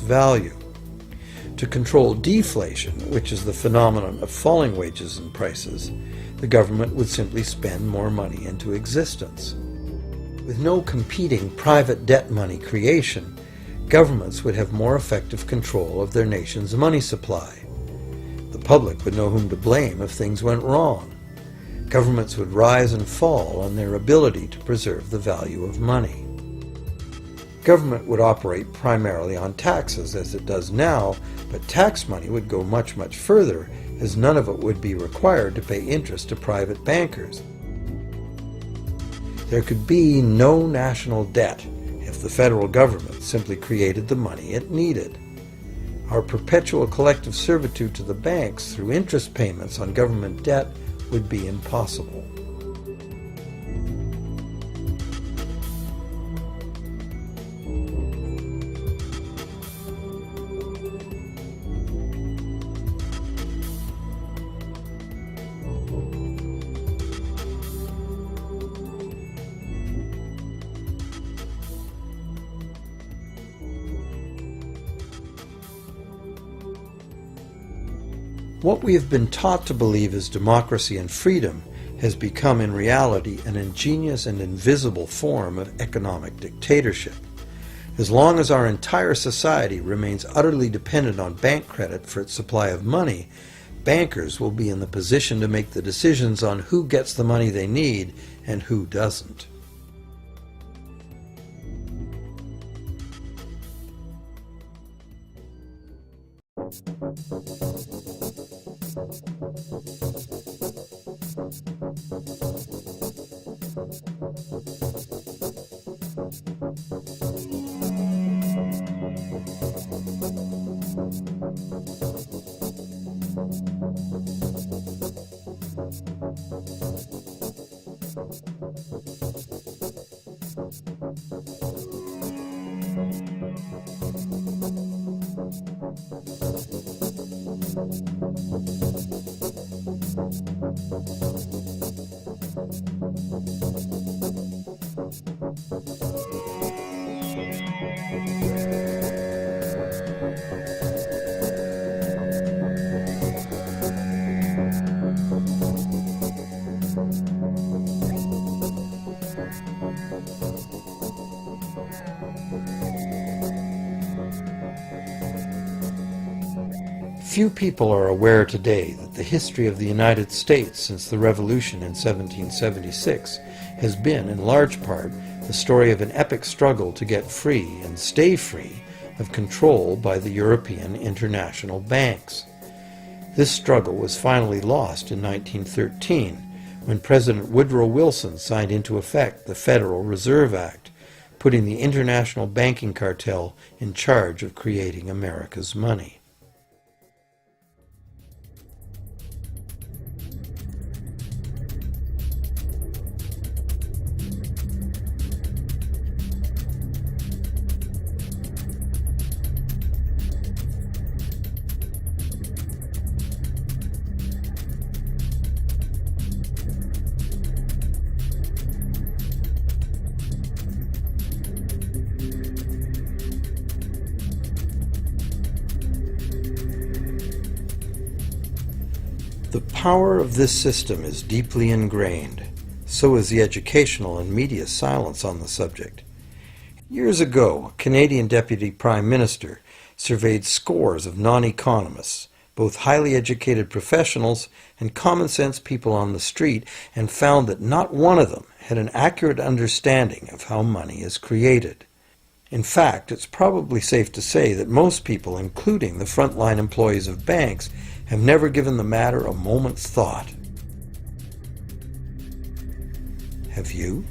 value. To control deflation, which is the phenomenon of falling wages and prices, the government would simply spend more money into existence. With no competing private debt money creation, governments would have more effective control of their nation's money supply. The public would know whom to blame if things went wrong. Governments would rise and fall on their ability to preserve the value of money. Government would operate primarily on taxes, as it does now, but tax money would go much, much further, as none of it would be required to pay interest to private bankers. There could be no national debt if the federal government simply created the money it needed. Our perpetual collective servitude to the banks through interest payments on government debt would be impossible. What we have been taught to believe as democracy and freedom has become in reality an ingenious and invisible form of economic dictatorship. As long as our entire society remains utterly dependent on bank credit for its supply of money, bankers will be in the position to make the decisions on who gets the money they need and who doesn't. Few people are aware today that the history of the United States since the Revolution in 1776 has been, in large part, the story of an epic struggle to get free and stay free of control by the European international banks. This struggle was finally lost in 1913 when President Woodrow Wilson signed into effect the Federal Reserve Act, putting the international banking cartel in charge of creating America's money. The power of this system is deeply ingrained. So is the educational and media silence on the subject. Years ago, a Canadian Deputy Prime Minister surveyed scores of non-economists, both highly educated professionals and common-sense people on the street, and found that not one of them had an accurate understanding of how money is created. In fact, it's probably safe to say that most people, including the frontline employees of banks, have never given the matter a moment's thought. Have you?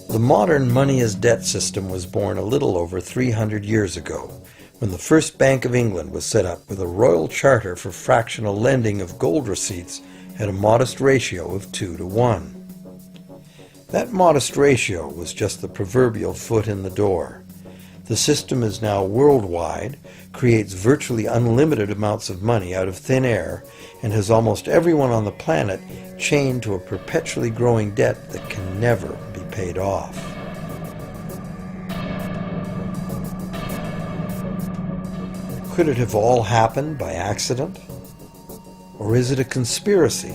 The modern money-as-debt system was born a little over 300 years ago, when the first Bank of England was set up with a royal charter for fractional lending of gold receipts at a modest ratio of 2 to 1. That modest ratio was just the proverbial foot in the door. The system is now worldwide, creates virtually unlimited amounts of money out of thin air, and has almost everyone on the planet chained to a perpetually growing debt that can never be paid off. Could it have all happened by accident? Or is it a conspiracy?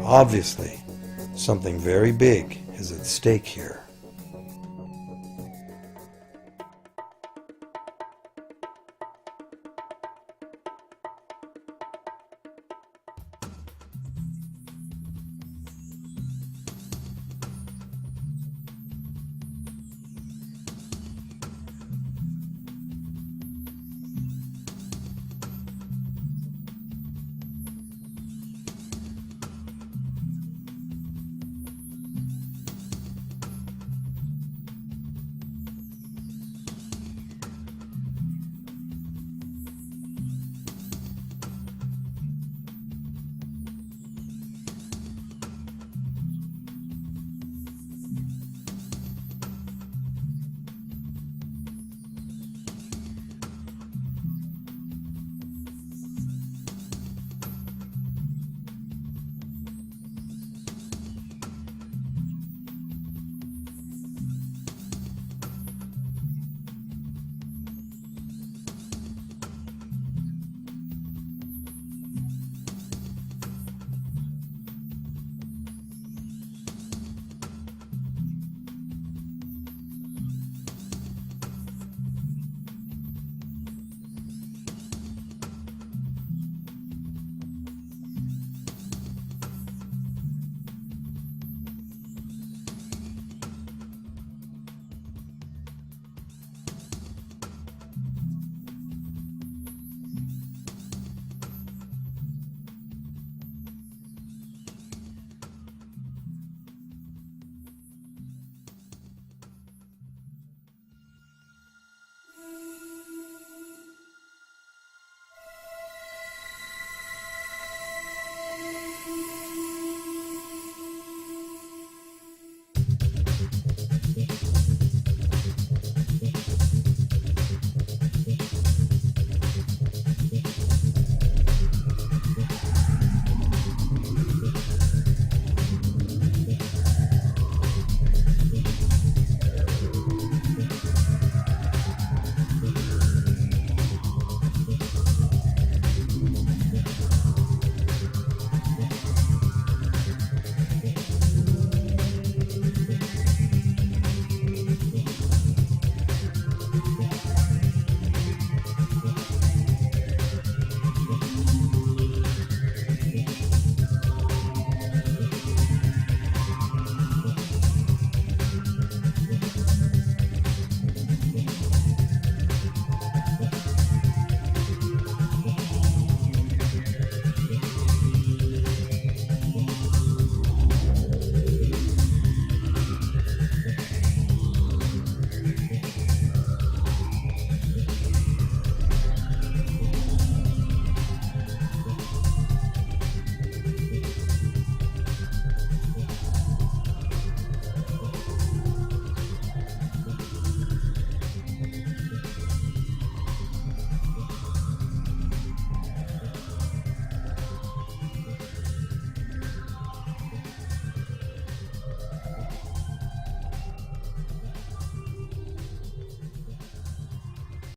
Obviously, something very big is at stake here.